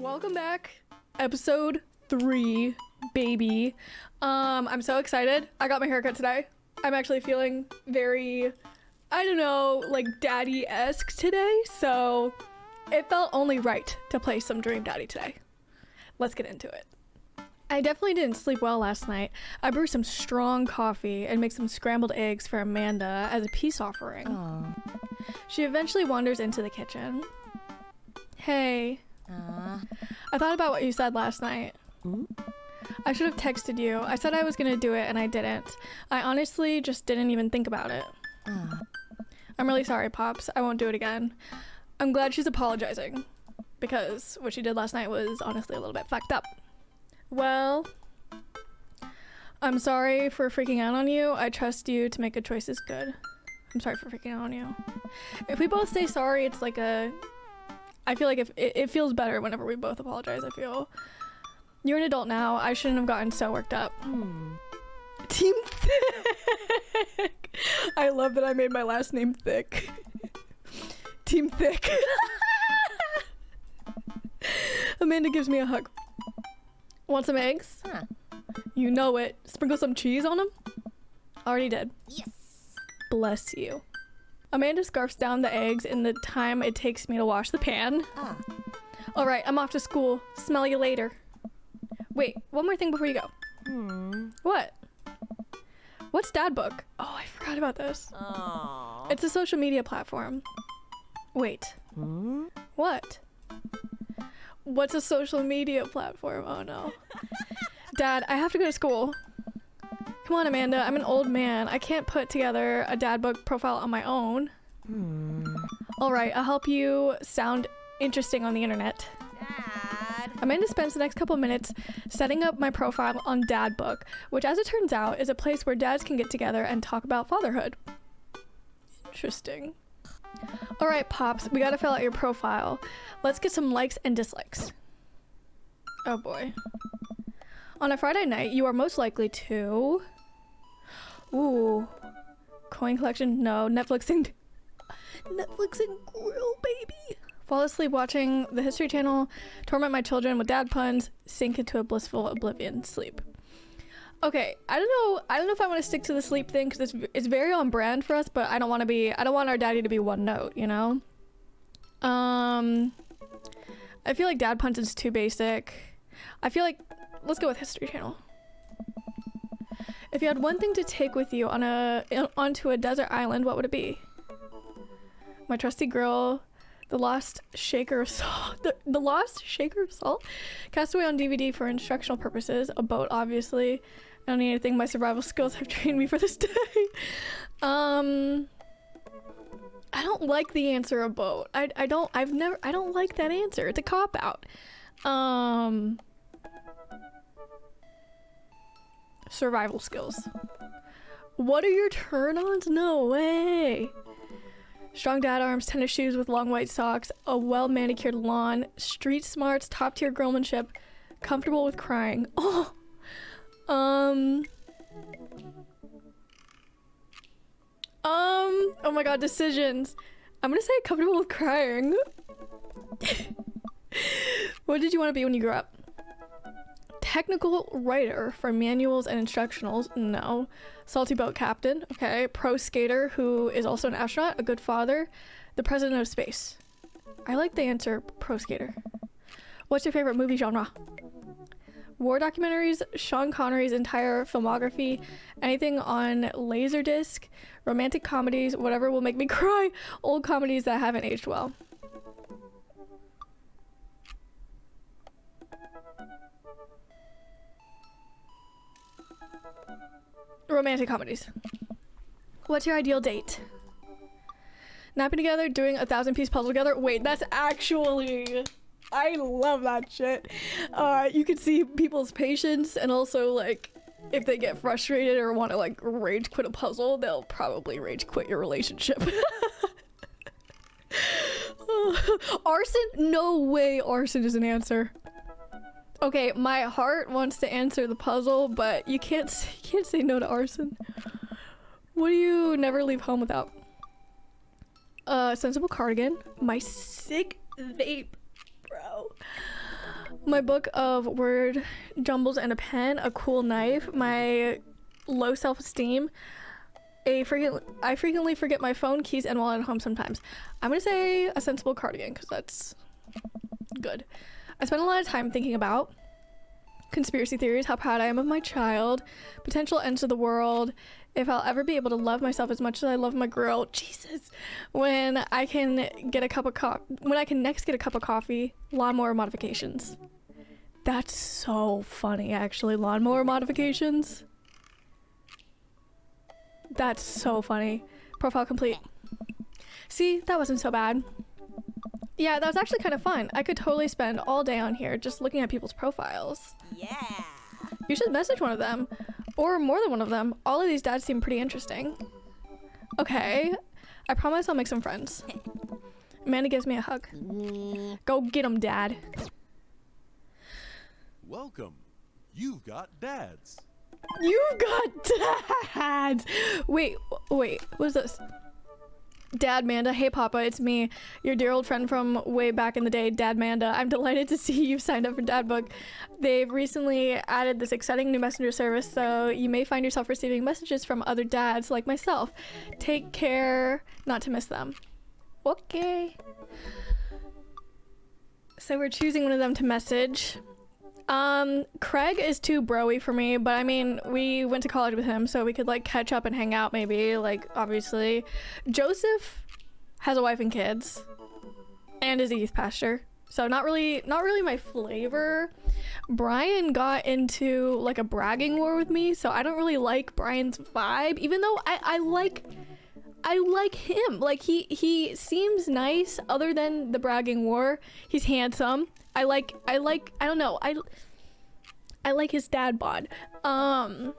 Welcome back. Episode 3, baby. I'm so excited. I got my haircut today. I'm actually feeling very, I don't know, like daddy-esque today, so it felt only right to play some Dream Daddy today. Let's get into it. I definitely didn't sleep well last night. I brewed some strong coffee and made some scrambled eggs for Amanda as a peace offering. Aww. She eventually wanders into the kitchen. Hey. I thought about what you said last night. I should have texted you. I said I was gonna do it and I didn't. I honestly just didn't even think about it. I'm really sorry, Pops. I won't do it again. I'm glad she's apologizing, because what she did last night was honestly a little bit fucked up. Well, I'm sorry for freaking out on you. I trust you to make good choices. Good. I'm sorry for freaking out on you. If we both say sorry, it's like I feel like if it feels better whenever we both apologize. I feel you're an adult now. I shouldn't have gotten so worked up. Team Thick. I love that I made my last name Thick. Team Thick. Amanda gives me a hug. Want some eggs? You know it. Sprinkle some cheese on them. Already did. Yes. Bless you. Amanda scarfs down the eggs in the time it takes me to wash the pan. All right, I'm off to school. Smell you later. Wait, one more thing before you go. What? What's Dad Book? Oh, I forgot about this. Aww. It's a social media platform. Wait. What? What's a social media platform? Oh no. Dad, I have to go to school. Come on, Amanda. I'm an old man. I can't put together a Dad Book profile on my own. All right, I'll help you sound interesting on the internet. Dad. Amanda spends the next couple minutes setting up my profile on Dad Book, which, as it turns out, is a place where dads can get together and talk about fatherhood. Interesting. All right, Pops, we gotta fill out your profile. Let's get some likes and dislikes. Oh boy. On a Friday night, you are most likely to... Ooh. Coin collection? No. Netflix and grill, baby. Fall asleep watching the History Channel, torment my children with dad puns, sink into a blissful oblivion, sleep. Okay, I don't know if I want to stick to the sleep thing, because it's very on brand for us, but I don't want our daddy to be one note, you know? I feel like dad puns is too basic. I feel like, let's go with History Channel. If you had one thing to take with you onto a desert island, what would it be? My trusty grill, the lost shaker of salt, the lost shaker of salt, cast away on DVD for instructional purposes, a boat, obviously. I don't need anything. My survival skills have trained me for this day. I don't like the answer a boat. I don't like that answer. It's a cop out. Survival skills. What are your turn-ons? No way. Strong dad arms, tennis shoes with long white socks, a well-manicured lawn, street smarts, top-tier girlmanship, comfortable with crying. Oh my god, decisions. I'm gonna say comfortable with crying. What did you want to be when you grew up? Technical writer for manuals and instructionals. No. Salty boat captain. Okay. Pro skater who is also an astronaut. A good father. The president of space. I like the answer pro skater. What's your favorite movie genre? War documentaries, Sean Connery's entire filmography, anything on Laserdisc, romantic comedies, whatever will make me cry, old comedies that haven't aged well. Romantic comedies. What's your ideal date? Napping together, doing a 1,000-piece puzzle together. Wait, that's actually... I love that shit. You can see people's patience, and also, like, if they get frustrated or want to, like, rage quit a puzzle, they'll probably rage quit your relationship. Arson? No way arson is an answer. Okay, my heart wants to answer the puzzle, but you can't say no to arson. What do you never leave home without? Sensible cardigan. My sick vape, bro. my book of word jumbles and a pen, a cool knife, my low self-esteem, I frequently forget my phone, keys, and wallet at home sometimes. I'm gonna say a sensible cardigan because that's good. I spend a lot of time thinking about conspiracy theories, how proud I am of my child, potential ends to the world, if I'll ever be able to love myself as much as I love my girl, Jesus, when I can next get a cup of coffee, lawnmower modifications. That's so funny, actually. Lawnmower modifications. That's so funny. Profile complete. See, that wasn't so bad. Yeah, that was actually kind of fun. I could totally spend all day on here just looking at people's profiles. Yeah. You should message one of them, or more than one of them. All of these dads seem pretty interesting. Okay, I promise I'll make some friends. Amanda gives me a hug. Go get him, Dad. Welcome. You've got dads. You've got dads. Wait, what's this? Dad Manda, hey Papa, it's me, your dear old friend from way back in the day, Dad Manda. I'm delighted to see you've signed up for Dad Book. They've recently added this exciting new messenger service, so you may find yourself receiving messages from other dads like myself. Take care not to miss them. Okay. So we're choosing one of them to message. Craig is too bro-y for me, but I mean, we went to college with him, so we could like catch up and hang out maybe, like, obviously. Joseph has a wife and kids and is a youth pastor, so not really my flavor. Brian got into like a bragging war with me, so I don't really like Brian's vibe, even though I like him. Like, he seems nice other than the bragging war. He's handsome. I like I don't know, I like his dad bod. I'm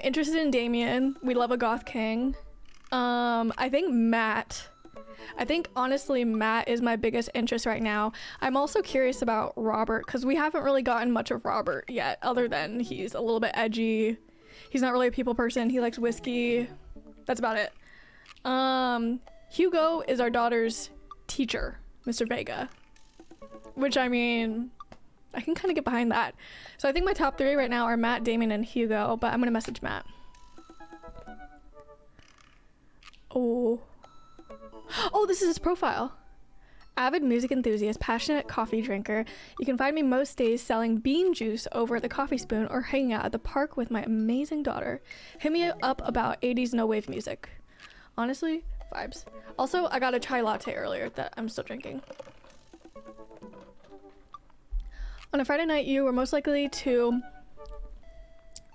interested in Damien. We love a goth king. I think honestly Matt is my biggest interest right now. I'm also curious about Robert because we haven't really gotten much of Robert yet, other than he's a little bit edgy. He's not really a people person. He likes whiskey. That's about it. Hugo is our daughter's teacher, Mr. Vega. Which, I mean, I can kind of get behind that. So I think my top 3 right now are Matt, Damien, and Hugo, but I'm gonna message Matt. Oh, this is his profile. Avid music enthusiast, passionate coffee drinker. You can find me most days selling bean juice over at the Coffee Spoon or hanging out at the park with my amazing daughter. Hit me up about 80s no wave music. Honestly, vibes. Also, I got a chai latte earlier that I'm still drinking. On a Friday night, you were most likely to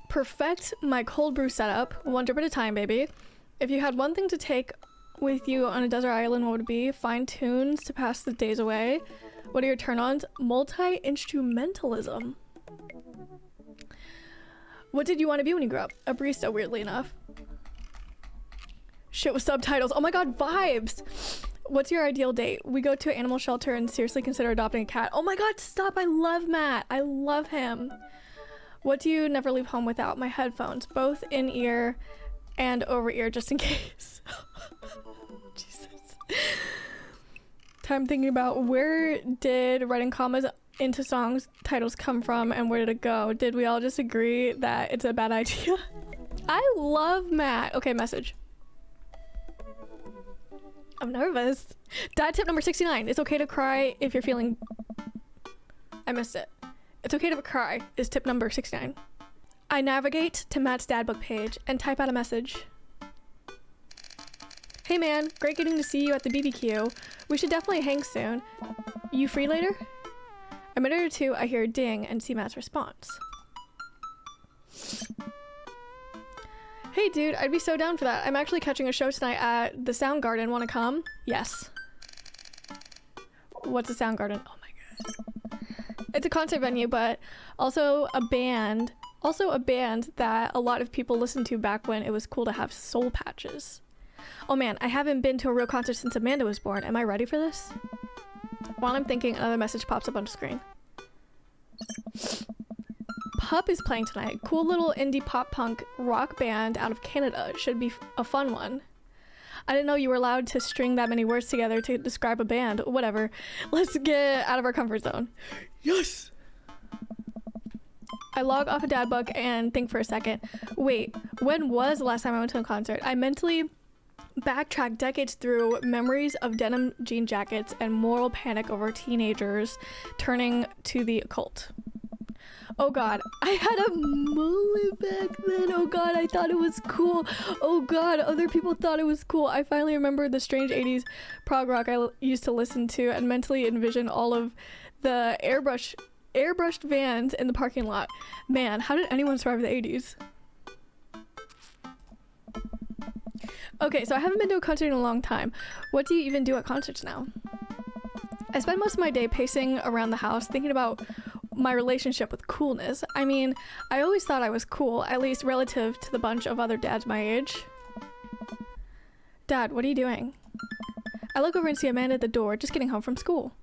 perfect my cold brew setup, one drip at a time, baby. If you had one thing to take with you on a desert island, what would it be? Find tunes to pass the days away. What are your turn-ons? Multi-instrumentalism. What did you want to be when you grew up? A barista, weirdly enough. Shit with subtitles. Oh my god, vibes! What's your ideal date? We go to an animal shelter and seriously consider adopting a cat. Oh my god, stop! I love Matt. I love him. What do you never leave home without? My headphones, both in ear and over ear, just in case. Jesus. Time thinking about where did writing commas into songs titles come from and where did it go? Did we all just agree that it's a bad idea? I love Matt. Okay, message. I'm nervous. Dad tip number 69. It's okay to cry if you're feeling... I missed it. It's okay to cry is tip number 69. I navigate to Matt's dad book page and type out a message. Hey man, great getting to see you at the BBQ. We should definitely hang soon. You free later? A minute or two, I hear a ding and see Matt's response. Hey dude, I'd be so down for that. I'm actually catching a show tonight at the Soundgarden. Wanna come? Yes. What's a Soundgarden? Oh my god. It's a concert venue, but also a band that a lot of people listened to back when it was cool to have soul patches. Oh man, I haven't been to a real concert since Amanda was born. Am I ready for this? While I'm thinking, another message pops up on the screen. Pup is playing tonight. Cool little indie pop punk rock band out of Canada. Should be a fun one. I didn't know you were allowed to string that many words together to describe a band. Whatever. Let's get out of our comfort zone. Yes! I log off a dad book and think for a second. Wait, when was the last time I went to a concert? I mentally backtrack decades through memories of denim jean jackets and moral panic over teenagers turning to the occult. Oh god, I had a mullet back then. Oh god, I thought it was cool. Oh god, other people thought it was cool. I finally remembered the strange 80s prog rock I used to listen to and mentally envisioned all of the airbrushed vans in the parking lot. Man, how did anyone survive the 80s? Okay, so I haven't been to a concert in a long time. What do you even do at concerts now? I spend most of my day pacing around the house thinking about my relationship with coolness. I mean, I always thought I was cool, at least relative to the bunch of other dads my age. Dad, what are you doing? I look over and see Amanda at the door, just getting home from school.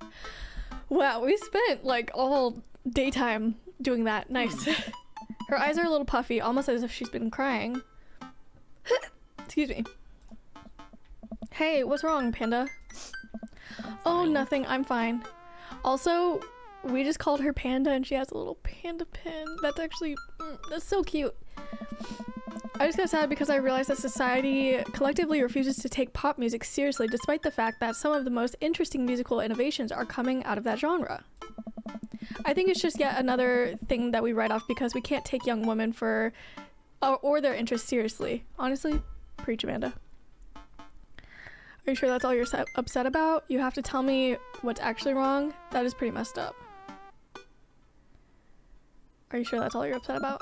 Wow, we spent like all daytime doing that. Nice. Her eyes are a little puffy, almost as if she's been crying. Excuse me. Hey, what's wrong, Panda? Oh, nothing. I'm fine. Also, we just called her Panda and she has a little panda pin. That's actually, that's so cute. I just got sad because I realized that society collectively refuses to take pop music seriously despite the fact that some of the most interesting musical innovations are coming out of that genre. I think it's just yet another thing that we write off because we can't take young women for or their interests seriously. Honestly, preach, Amanda. Are you sure that's all you're upset about? You have to tell me what's actually wrong. That is pretty messed up. Are you sure that's all you're upset about?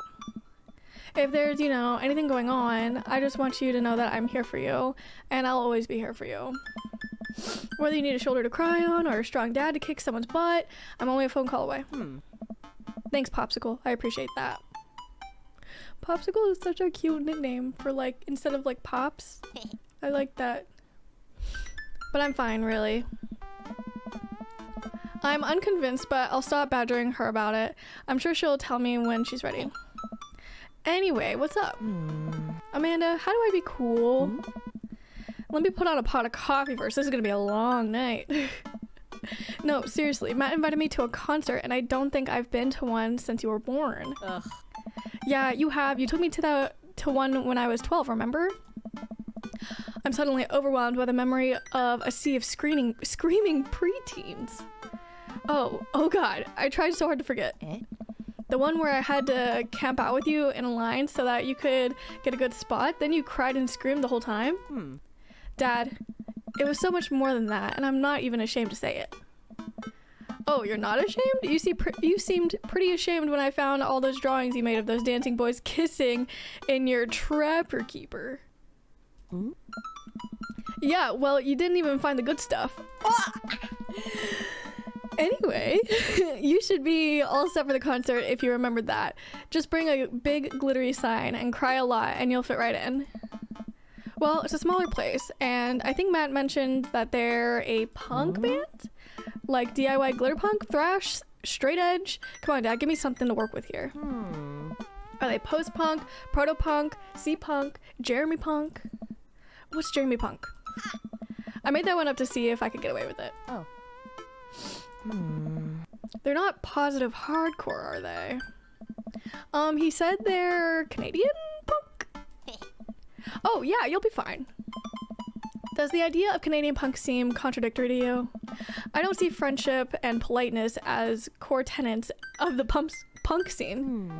If there's, you know, anything going on, I just want you to know that I'm here for you, and I'll always be here for you. Whether you need a shoulder to cry on or a strong dad to kick someone's butt, I'm only a phone call away. Thanks, Popsicle. I appreciate that. Popsicle is such a cute nickname for, like, instead of, like, Pops. I like that. But I'm fine, really. I'm unconvinced, but I'll stop badgering her about it. I'm sure she'll tell me when she's ready. Anyway, what's up? Amanda, how do I be cool? Let me put on a pot of coffee first. This is gonna be a long night. No, seriously, Matt invited me to a concert and I don't think I've been to one since you were born. Ugh. Yeah, you have. You took me to one when I was 12, remember? I'm suddenly overwhelmed by the memory of a sea of screaming preteens. Oh god, I tried so hard to forget. The one where I had to camp out with you in a line so that you could get a good spot, then you cried and screamed the whole time? Dad, it was so much more than that, and I'm not even ashamed to say it. Oh, you're not ashamed? You seemed pretty ashamed when I found all those drawings you made of those dancing boys kissing in your Trapper Keeper. Yeah, well, you didn't even find the good stuff. Anyway, you should be all set for the concert if you remembered that. Just bring a big glittery sign and cry a lot and you'll fit right in. Well, it's a smaller place, and I think Matt mentioned that they're a punk band? Like DIY glitter punk, thrash, straight edge? Come on, Dad, give me something to work with here. Are they post-punk, proto-punk, C-punk, Jeremy punk? What's Jeremy punk? I made that one up to see if I could get away with it. Oh. They're not positive hardcore, are they? He said they're Canadian punk? Oh, yeah, you'll be fine. Does the idea of Canadian punk seem contradictory to you? I don't see friendship and politeness as core tenets of the punk scene.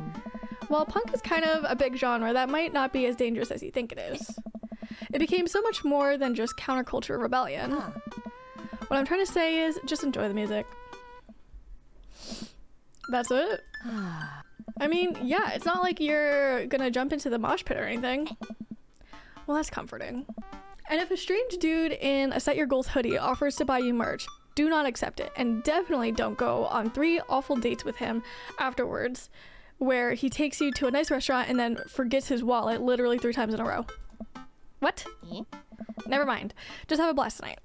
While punk is kind of a big genre, that might not be as dangerous as you think it is. It became so much more than just counterculture rebellion. What I'm trying to say is just enjoy the music. That's it? I mean, yeah, it's not like you're gonna jump into the mosh pit or anything. Well, that's comforting. And if a strange dude in a Set Your Goals hoodie offers to buy you merch, do not accept it. And definitely don't go on 3 awful dates with him afterwards, where he takes you to a nice restaurant and then forgets his wallet literally 3 times in a row. What? Never mind. Just have a blast tonight.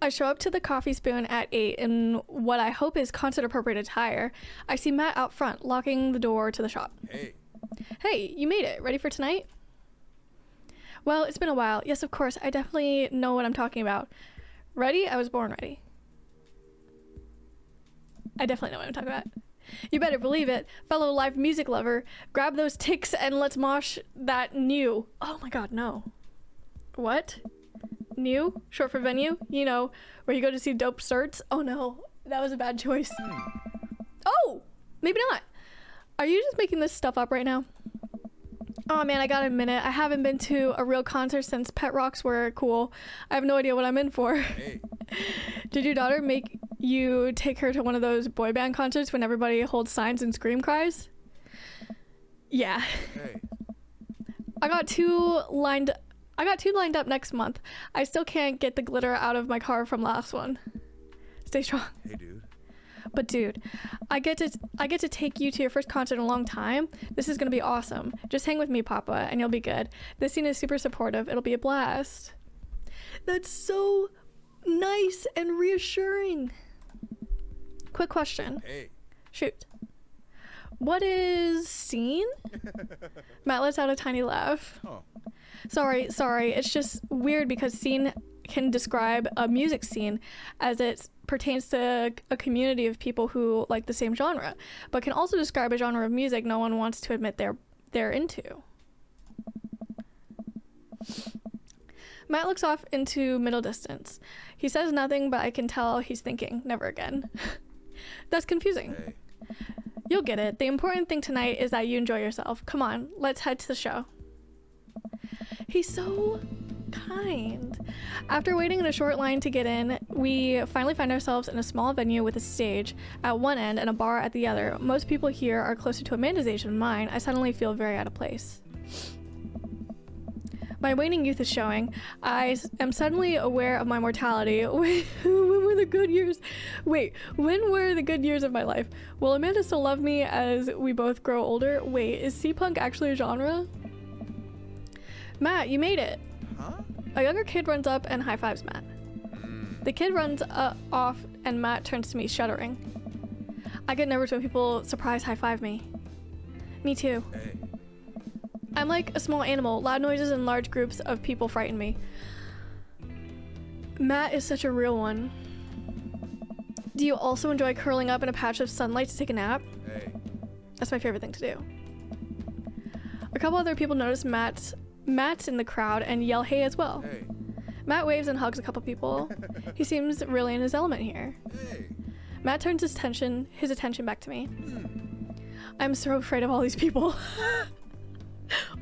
I show up to the Coffee Spoon at 8 in what I hope is concert appropriate attire. I see Matt out front, locking the door to the shop. Hey. Hey, you made it. Ready for tonight? Well, it's been a while. Yes, of course. I definitely know what I'm talking about. Ready? I was born ready. I definitely know what I'm talking about. You better believe it. Fellow live music lover, grab those ticks and let's mosh that new. Oh my god, no. What? New? Short for venue? You know, where you go to see dope certs? Oh no, that was a bad choice. Oh! Maybe not. Are you just making this stuff up right now? Oh man, I gotta admit it. I haven't been to a real concert since pet rocks were cool. I have no idea what I'm in for. Hey. Did your daughter make you take her to one of those boy band concerts when everybody holds signs and scream cries? Yeah. Hey. I got two lined up next month. I still can't get the glitter out of my car from last one. Stay strong. Hey, dude. But dude, I get to take you to your first concert in a long time. This is gonna be awesome. Just hang with me, Papa, and you'll be good. This scene is super supportive. It'll be a blast. That's so nice and reassuring. Quick question. Hey. Shoot. What is scene? Matt lets out a tiny laugh. Oh. Sorry. It's just weird because scene can describe a music scene as it pertains to a community of people who like the same genre, but can also describe a genre of music no one wants to admit they're into. Matt looks off into middle distance. He says nothing, but I can tell he's thinking, never again. That's confusing. Hey. You'll get it. The important thing tonight is that you enjoy yourself. Come on, let's head to the show. He's so kind. After waiting in a short line to get in, we finally find ourselves in a small venue with a stage at one end and a bar at the other. Most people here are closer to Amanda's age than mine. I suddenly feel very out of place. My waning youth is showing. I am suddenly aware of my mortality. When were the good years? Wait, when were the good years of my life? Will Amanda still love me as we both grow older? Wait, is C-punk actually a genre? Matt, you made it. Huh? A younger kid runs up and high-fives Matt. The kid runs off and Matt turns to me, shuddering. I get nervous when people surprise high-five me. Me too. Hey. I'm like a small animal. Loud noises and large groups of people frighten me. Matt is such a real one. Do you also enjoy curling up in a patch of sunlight to take a nap? Hey. That's my favorite thing to do. A couple other people notice Matt's in the crowd and yell hey as well. Hey. Matt waves and hugs a couple people. He seems really in his element here. Hey. Matt turns his attention back to me. I'm so afraid of all these people.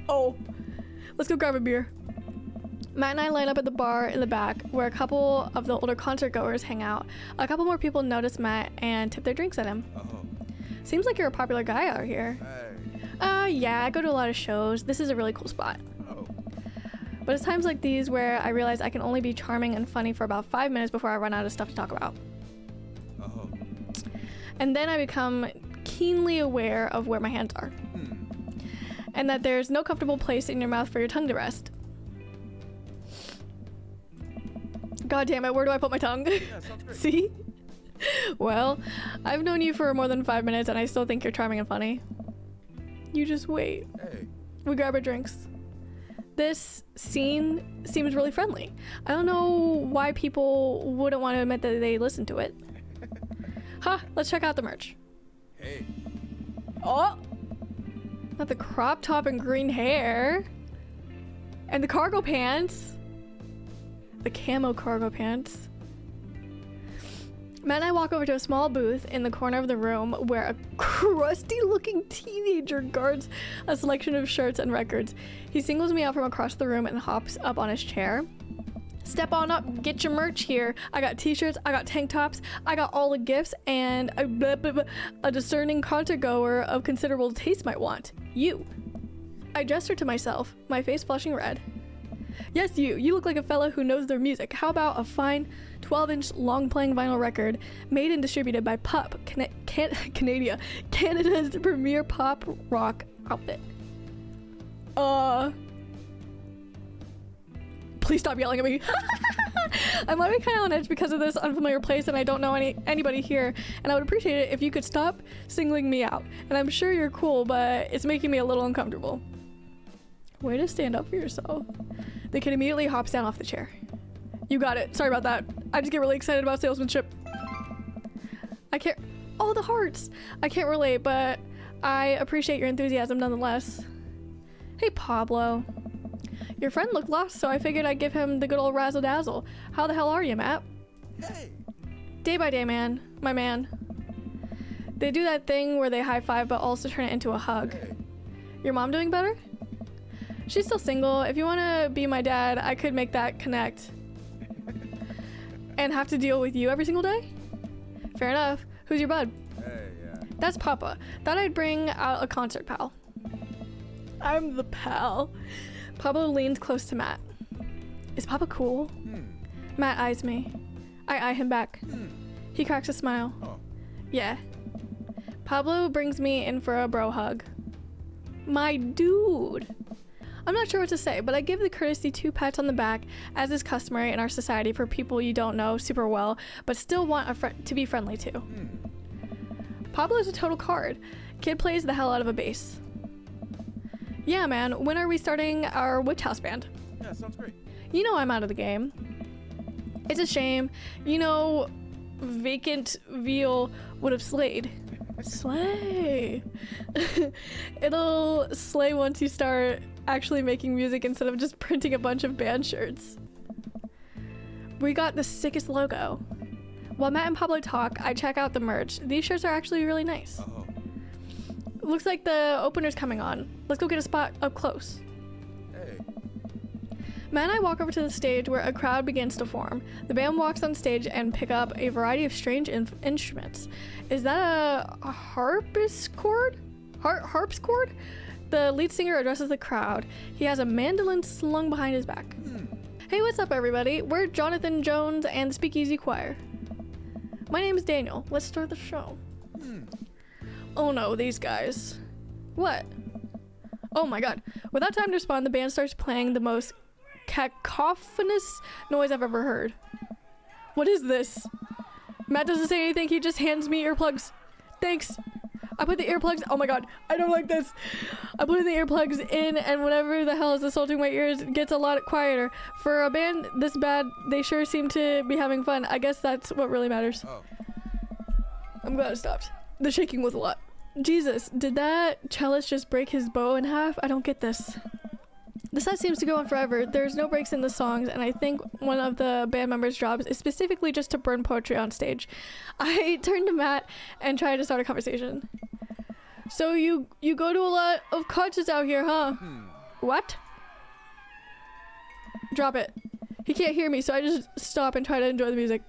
Oh, let's go grab a beer. Matt and I line up at the bar in the back where a couple of the older concert goers hang out. A couple more people notice Matt and tip their drinks at him. Oh. Seems like you're a popular guy out here. Hey. Yeah, I go to a lot of shows. This is a really cool spot. Oh. But it's times like these where I realize I can only be charming and funny for about 5 minutes before I run out of stuff to talk about. Oh. And then I become keenly aware of where my hands are. And that there's no comfortable place in your mouth for your tongue to rest. God damn it, where do I put my tongue? Yeah, sounds great. See? Well, I've known you for more than 5 minutes and I still think you're charming and funny. You just wait. Hey. We grab our drinks. This scene seems really friendly. I don't know why people wouldn't want to admit that they listen to it. Let's check out the merch. Hey. Oh! Not the crop top and green hair. And the cargo pants. The camo cargo pants. Matt and I walk over to a small booth in the corner of the room where a crusty looking teenager guards a selection of shirts and records. He singles me out from across the room and hops up on his chair. Step on up, get your merch here. I got t-shirts, I got tank tops, I got all the gifts, and a discerning concert goer of considerable taste might want. You. I gesture to myself, my face flushing red. Yes, you look like a fella who knows their music. How about a fine 12-inch long-playing vinyl record made and distributed by Pup, Canada's premier pop rock outfit? Please stop yelling at me. I'm already kind of on edge because of this unfamiliar place and I don't know anybody here, and I would appreciate it if you could stop singling me out. And I'm sure you're cool, but it's making me a little uncomfortable. Way to stand up for yourself. The kid immediately hops down off the chair. You got it. Sorry about that. I just get really excited about salesmanship. I can't... Oh, the hearts! I can't relate, but I appreciate your enthusiasm nonetheless. Hey, Pablo. Your friend looked lost, so I figured I'd give him the good old razzle-dazzle. How the hell are you, Matt? Hey. Day by day, man. My man. They do that thing where they high-five but also turn it into a hug. Hey. Your mom doing better? She's still single. If you want to be my dad, I could make that connect. And have to deal with you every single day? Fair enough. Who's your bud? Hey, yeah. That's Papa. Thought I'd bring out a concert pal. I'm the pal. Pablo leans close to Matt. Is Papa cool? Matt eyes me. I eye him back. He cracks a smile. Oh. Yeah. Pablo brings me in for a bro hug. My dude. I'm not sure what to say, but I give the courtesy 2 pats on the back, as is customary in our society for people you don't know super well, but still want to be friendly to. Pablo's a total card. Kid plays the hell out of a bass. Yeah, man, when are we starting our witch house band? Yeah, sounds great. You know I'm out of the game. It's a shame. You know, vacant veal would have slayed. Slay. It'll slay once you start actually making music instead of just printing a bunch of band shirts. We got the sickest logo. While Matt and Pablo talk, I check out the merch. These shirts are actually really nice. Oh. Looks like the opener's coming on. Let's go get a spot up close. Hey. Matt and I walk over to the stage where a crowd begins to form. The band walks on stage and pick up a variety of strange instruments. Is that a harpsichord? Harpsichord? The lead singer addresses the crowd. He has a mandolin slung behind his back. Hey, what's up, everybody? We're Jonathan Jones and the Speakeasy Choir. My name is Daniel. Let's start the show. Oh no, these guys. What? Oh my god. Without time to respond, the band starts playing the most cacophonous noise I've ever heard. What is this? Matt doesn't say anything, he just hands me earplugs. Thanks. I put the earplugs, oh my god, I don't like this. I put the earplugs in and whatever the hell is assaulting my ears gets a lot quieter. For a band this bad, they sure seem to be having fun. I guess that's what really matters. Oh. I'm glad it stopped. The shaking was a lot. Jesus, did that cellist just break his bow in half? I don't get this. The set seems to go on forever. There's no breaks in the songs, and I think one of the band members' jobs is specifically just to burn poetry on stage. I turn to Matt and try to start a conversation. So you go to a lot of concerts out here, huh? What? Drop it. He can't hear me, so I just stop and try to enjoy the music.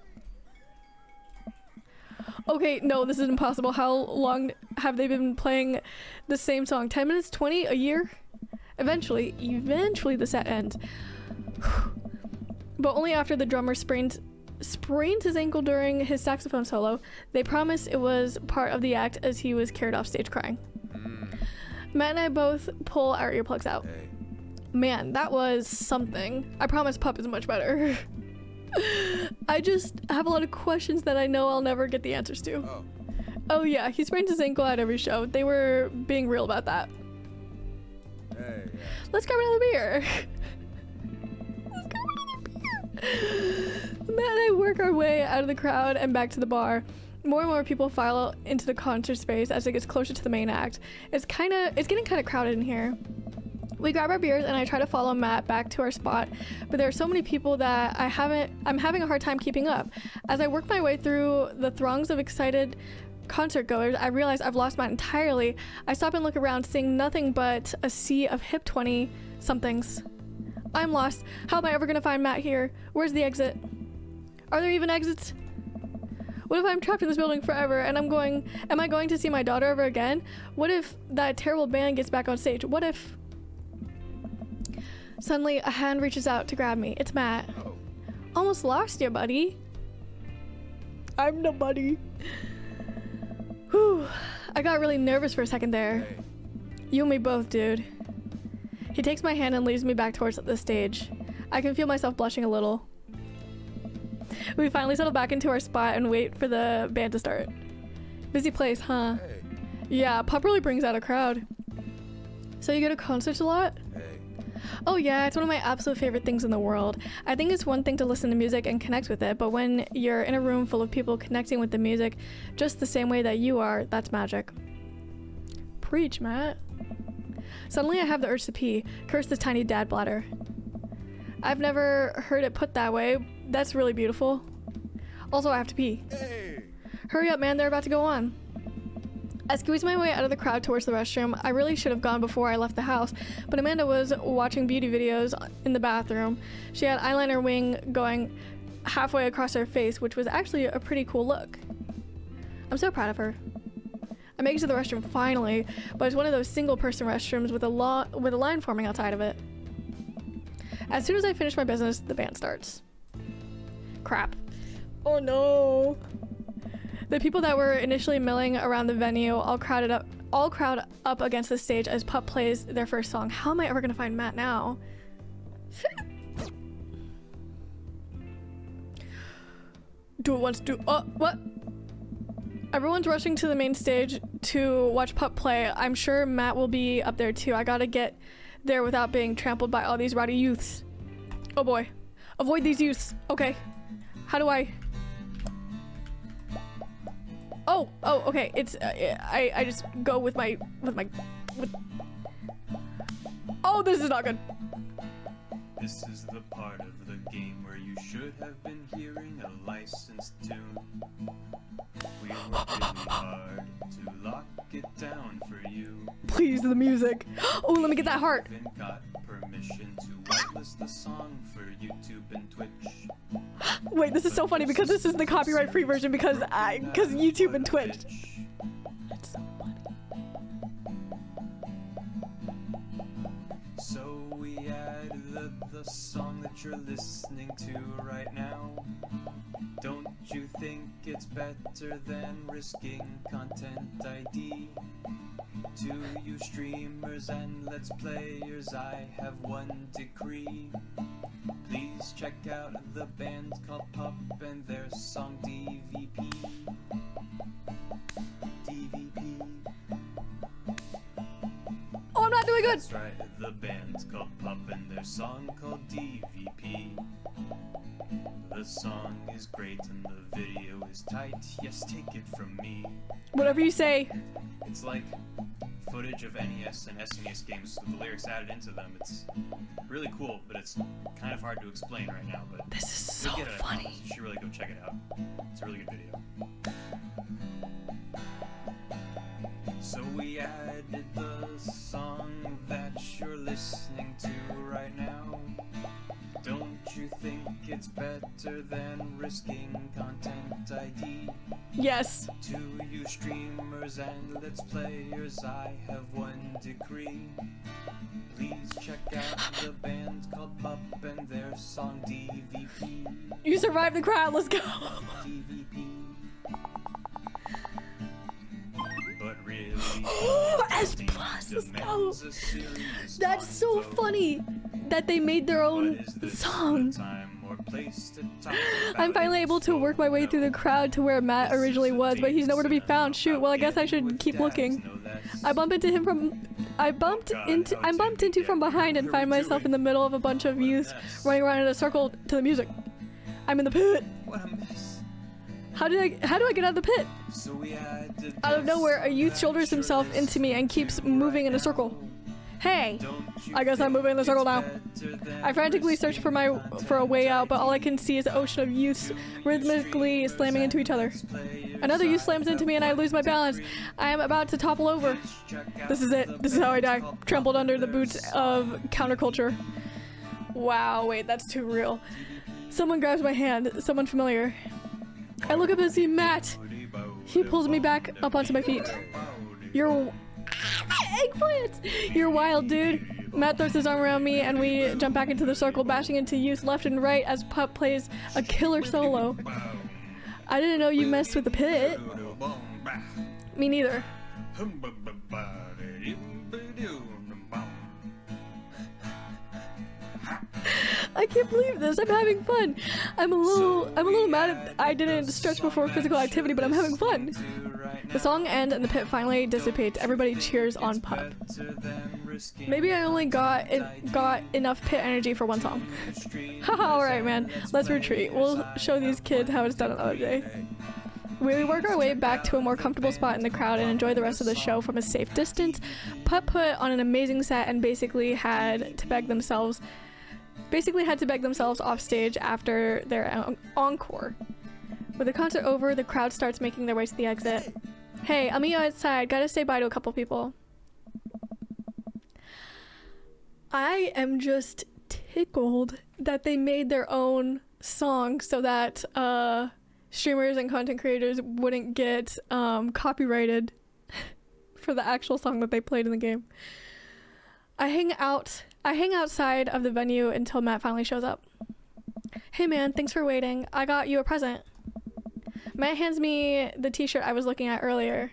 Okay, no, this is impossible. How long have they been playing the same song? 10 minutes? 20? A year? Eventually the set ends. But only after the drummer sprained his ankle during his saxophone solo. They promised it was part of the act as he was carried off stage crying. Matt and I both pull our earplugs out. Hey. Man, that was something. I promise Pup is much better. I just have a lot of questions that I know I'll never get the answers to. Oh. Oh yeah, he sprains his ankle at every show. They were being real about that. Hey, yeah. Let's grab another beer. Let's grab another beer. Matt and I work our way out of the crowd and back to the bar. More and more people file into the concert space as it gets closer to the main act. It's getting kind of crowded in here. We grab our beers and I try to follow Matt back to our spot, but there are so many people that I'm having a hard time keeping up. As I work my way through the throngs of excited concert goers, I realize I've lost Matt entirely. I stop and look around, seeing nothing but a sea of hip 20 somethings. I'm lost. How am I ever gonna find Matt here? Where's the exit? Are there even exits? What if I'm trapped in this building forever and am I going to see my daughter ever again? What if that terrible band gets back on stage? What if... Suddenly, a hand reaches out to grab me. It's Matt. Oh. Almost lost you, buddy. I'm the buddy. Whew. I got really nervous for a second there. Hey. You and me both, dude. He takes my hand and leads me back towards the stage. I can feel myself blushing a little. We finally settle back into our spot and wait for the band to start. Busy place, huh? Hey. Yeah, Pop really brings out a crowd. So you go to concerts a lot? Hey. Oh yeah, it's one of my absolute favorite things in the world. I think it's one thing to listen to music and connect with it, but when you're in a room full of people connecting with the music just the same way that you are, that's magic. Preach, Matt. Suddenly I have the urge to pee. Curse this tiny dad bladder. I've never heard it put that way. That's really beautiful. Also, I have to pee. Hey! Hurry up, man, they're about to go on. I squeezed my way out of the crowd towards the restroom. I really should have gone before I left the house, but Amanda was watching beauty videos in the bathroom. She had eyeliner wing going halfway across her face, which was actually a pretty cool look. I'm so proud of her. I make it to the restroom finally, but it's one of those single-person restrooms with a line forming outside of it. As soon as I finish my business, the band starts. Crap. Oh no. The people that were initially milling around the venue all crowd up against the stage as Pup plays their first song. How am I ever gonna find Matt now? Do it once, what? Everyone's rushing to the main stage to watch Pup play. I'm sure Matt will be up there too. I gotta get there without being trampled by all these rowdy youths. Oh boy. Avoid these youths. Okay. How do I... Oh, okay. It's I just go with my Oh, this is not good. This is the part of the game where you should have been hearing a licensed tune. We worked really hard to lock it down for you. Please, the music. Oh, let me get that heart. Even got permission to whitelist the song for YouTube and Twitch. Wait, this is so funny because this is the copyright-free version because YouTube and Twitch. That's so funny. So we added the song that you're listening to right now. Don't you think it's better than risking content ID? To you streamers and let's players, I have one decree. Please check out the band called Pup and their song DVP. DVP. Oh, I'm not doing good. That's right, the band's called Pup and their song called DVP. The song is great and the video is tight. Yes, take it from me. Whatever you say. It's like footage of NES and SNES games with the lyrics added into them. It's really cool, but it's kind of hard to explain right now. But This is so you'll get it, I funny. promise. You should really go check it out. It's a really good video. So we added the song that you're listening to right now. Don't you think it's better than risking content ID? Yes. To you streamers and let's players, I have one decree. Please check out the band called Pup and their song DVP. You survived the crowd. Let's go. DVP. But really, S plus. Let's go. That's so funny that they made their own song. I'm finally able to work my way through the crowd to where Matt originally was, but he's nowhere to be found. Shoot, well I guess I should keep looking. I'm bumped into from behind and find myself in the middle of a bunch of youths running around in a circle to the music. I'm in the pit. What a mess. How do I get out of the pit? Out of nowhere, a youth shoulders himself into me and keeps moving in a circle. Hey, I guess I'm moving in the circle now. I frantically search for a way out, but all I can see is an ocean of youths rhythmically slamming into each other. Another youth slams into me and I lose my balance. I am about to topple over. This is it. This is how I die. Trampled under the boots of counterculture. Wow, wait, that's too real. Someone grabs my hand, someone familiar. I look up and see Matt. He pulls me back up onto my feet. You're eggplant! You're wild, dude. Matt throws his arm around me and we jump back into the circle, bashing into youth left and right as Pup plays a killer solo. I didn't know you messed with the pit. Me neither. I can't believe this. I'm having fun. I'm a little mad at I didn't stretch before physical activity, but I'm having fun. The song ends and the pit finally dissipates. Everybody cheers on Pup. Maybe I only got enough pit energy for one song. Haha, alright man, let's retreat. We'll show these kids how it's done another day. We work our way back to a more comfortable spot in the crowd and enjoy the rest of the show from a safe distance. Pup put on an amazing set and basically had to beg themselves off stage after their encore. With the concert over, the crowd starts making their way to the exit. Hey, I'll meet you outside. Gotta say bye to a couple people. I am just tickled that they made their own song so that streamers and content creators wouldn't get copyrighted for the actual song that they played in the game. I hang outside of the venue until Matt finally shows up. Hey man, thanks for waiting. I got you a present. Matt hands me the t-shirt I was looking at earlier.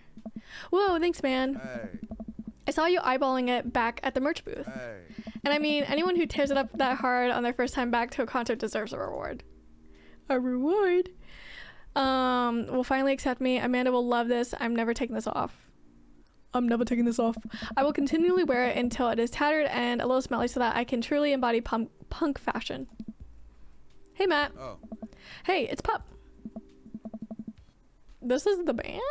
Whoa, thanks man. Hey. I saw you eyeballing it back at the merch booth. Hey. And I mean, anyone who tears it up that hard on their first time back to a concert deserves a reward. A reward? Will finally accept me. Amanda will love this. I'm never taking this off. I'm never taking this off. I will continually wear it until it is tattered and a little smelly so that I can truly embody punk fashion. Hey, Matt. Oh. Hey, it's Pup. This is the band?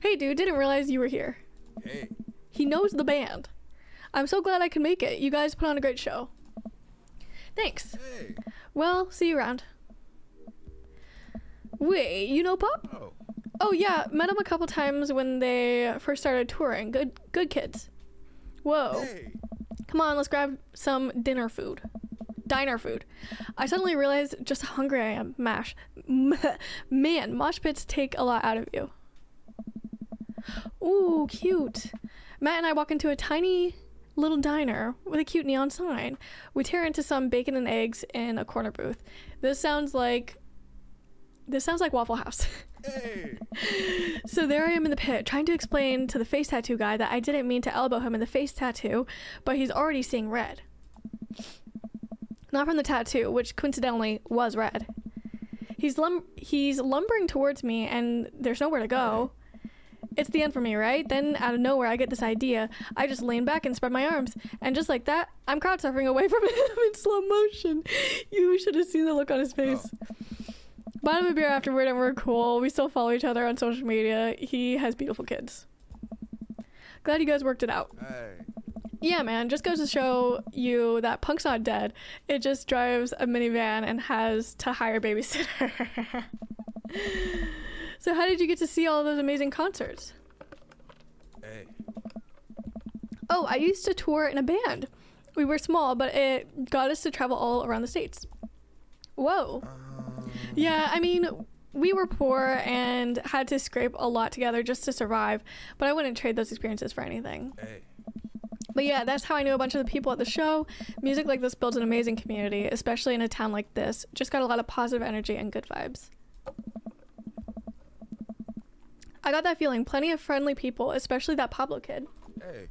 Hey, dude, didn't realize you were here. Hey. He knows the band. I'm so glad I could make it. You guys put on a great show. Thanks. Hey. Well, see you around. Wait, you know Pup? Oh. Oh yeah, met him a couple times when they first started touring. Good kids. Whoa. Hey. Come on, let's grab some diner food. I suddenly realized just how hungry I am. Man, mosh pits take a lot out of you. Ooh, cute. Matt and I walk into a tiny little diner with a cute neon sign. We tear into some bacon and eggs in a corner booth. This sounds like Waffle House. Hey. So there I am in the pit, trying to explain to the face tattoo guy that I didn't mean to elbow him in the face tattoo, but he's already seeing red. Not from the tattoo, which coincidentally was red. He's lumbering towards me, and there's nowhere to go. It's the end for me, right? Then out of nowhere, I get this idea. I just lean back and spread my arms, and just like that, I'm crowd surfing away from him in slow motion. You should have seen the look on his face. Oh. Bought him a beer afterward, and we're cool. We still follow each other on social media. He has beautiful kids. Glad you guys worked it out. Hey. Yeah, man, just goes to show you that punk's not dead. It just drives a minivan and has to hire a babysitter. So how did you get to see all those amazing concerts? Hey. Oh, I used to tour in a band. We were small, but it got us to travel all around the States. Whoa. Yeah, I mean, we were poor and had to scrape a lot together just to survive, but I wouldn't trade those experiences for anything. Hey. But yeah, that's how I knew a bunch of the people at the show. Music like this builds an amazing community, especially in a town like this. Just got a lot of positive energy and good vibes. I got that feeling. Plenty of friendly people, especially that Pablo kid. Hey.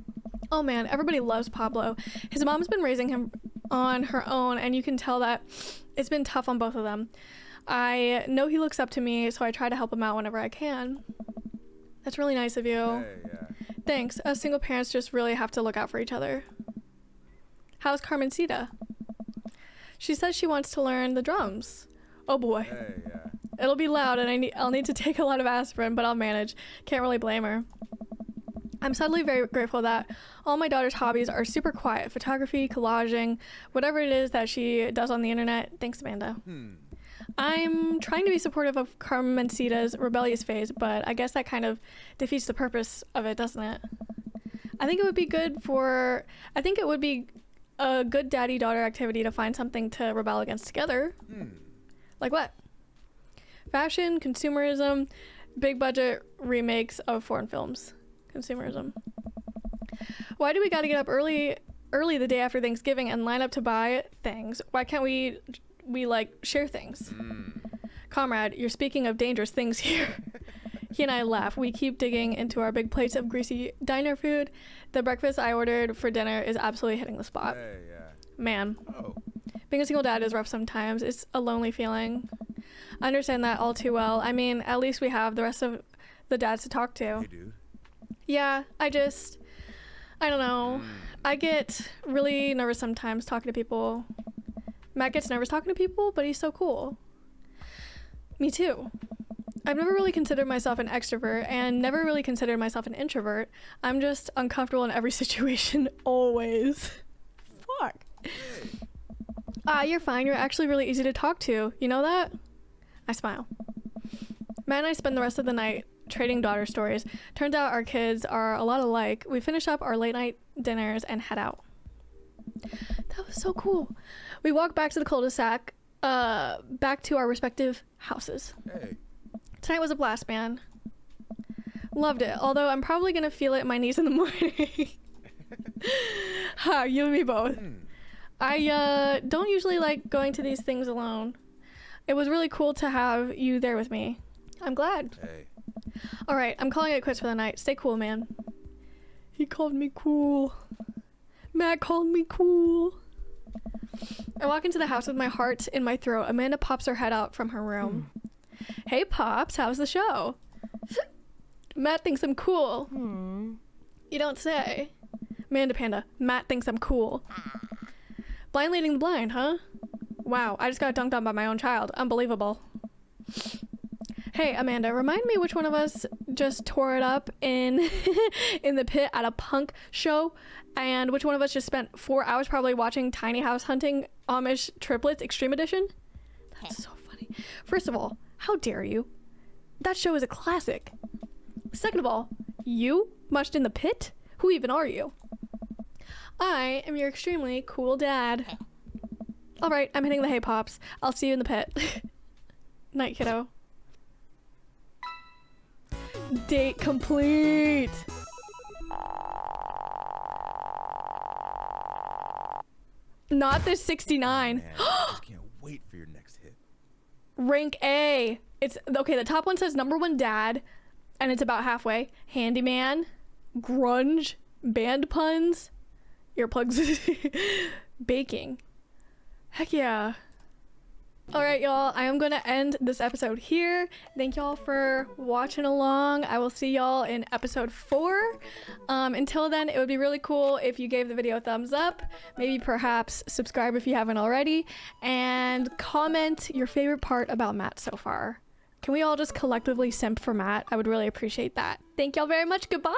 Oh man, everybody loves Pablo. His mom's been raising him on her own, and you can tell that it's been tough on both of them. I know he looks up to me, so I try to help him out whenever I can. That's really nice of you. Hey, yeah. Thanks. Us single parents just really have to look out for each other. How's 𝘰𝘴𝘵? She says she wants to learn the drums. Oh boy. Hey, yeah. It'll be loud and I'll need to take a lot of aspirin, but I'll manage. Can't really blame her. I'm suddenly very grateful that all my daughter's hobbies are super quiet. Photography, collaging, whatever it is that she does on the internet. Thanks, Amanda. I'm trying to be supportive of 𝘰𝘴𝘵's rebellious phase, but I guess that kind of defeats the purpose of it, doesn't it? I think it would be a good daddy-daughter activity to find something to rebel against together. Like what? Fashion, consumerism, big budget remakes of foreign films. Consumerism. Why do we gotta get up early the day after Thanksgiving and line up to buy things? Why can't we like share things? Comrade, you're speaking of dangerous things here. He and I laugh. We keep digging into our big plates of greasy diner food. The breakfast I ordered for dinner is absolutely hitting the spot. Hey, yeah. man, Oh. being a single dad is rough sometimes. It's a lonely feeling. I understand that all too well. I mean, at least we have the rest of the dads to talk to. Hey, dude. Yeah, I don't know. I get really nervous sometimes talking to people. Matt gets nervous talking to people, but he's so cool. Me too. I've never really considered myself an extrovert and never really considered myself an introvert. I'm just uncomfortable in every situation, always. Fuck. Hey. You're fine. You're actually really easy to talk to. You know that? I smile. Matt and I spend the rest of the night trading daughter stories. Turns out our kids are a lot alike. We finish up our late night dinners and head out. That was so cool. We walk back to the cul-de-sac, back to our respective houses. Hey. Tonight was a blast, man. Loved it. Although I'm probably gonna feel it in my knees in the morning. Ha, you and me both. I don't usually like going to these things alone. It was really cool to have you there with me. I'm glad. Hey. All right, I'm calling it quits for the night. Stay cool, man. He called me cool. Matt called me cool. I walk into the house with my heart in my throat. Amanda pops her head out from her room. Hey, Pops, how's the show? Matt thinks I'm cool. You don't say. Amanda Panda, Matt thinks I'm cool. Blind leading the blind, huh? Wow, I just got dunked on by my own child. Unbelievable. Hey, Amanda, remind me which one of us just tore it up in in the pit at a punk show, and which one of us just spent 4 hours probably watching Tiny House Hunting Amish Triplets Extreme Edition? That's so funny. First of all, how dare you? That show is a classic. Second of all, you mushed in the pit? Who even are you? I am your extremely cool dad. All right, I'm hitting the hay pops. I'll see you in the pit. Night, kiddo. Date complete. Not the 69. Man, I just can't wait for your next hit. Rank A. It's okay. The top one says #1 dad, and it's about halfway. Handyman, grunge, band puns, earplugs, baking. Heck yeah. All right, y'all. I am going to end this episode here. Thank y'all for watching along. I will see y'all in episode 4. Until then, it would be really cool if you gave the video a thumbs up. Maybe perhaps subscribe if you haven't already. And comment your favorite part about Matt so far. Can we all just collectively simp for Matt? I would really appreciate that. Thank y'all very much. Goodbye.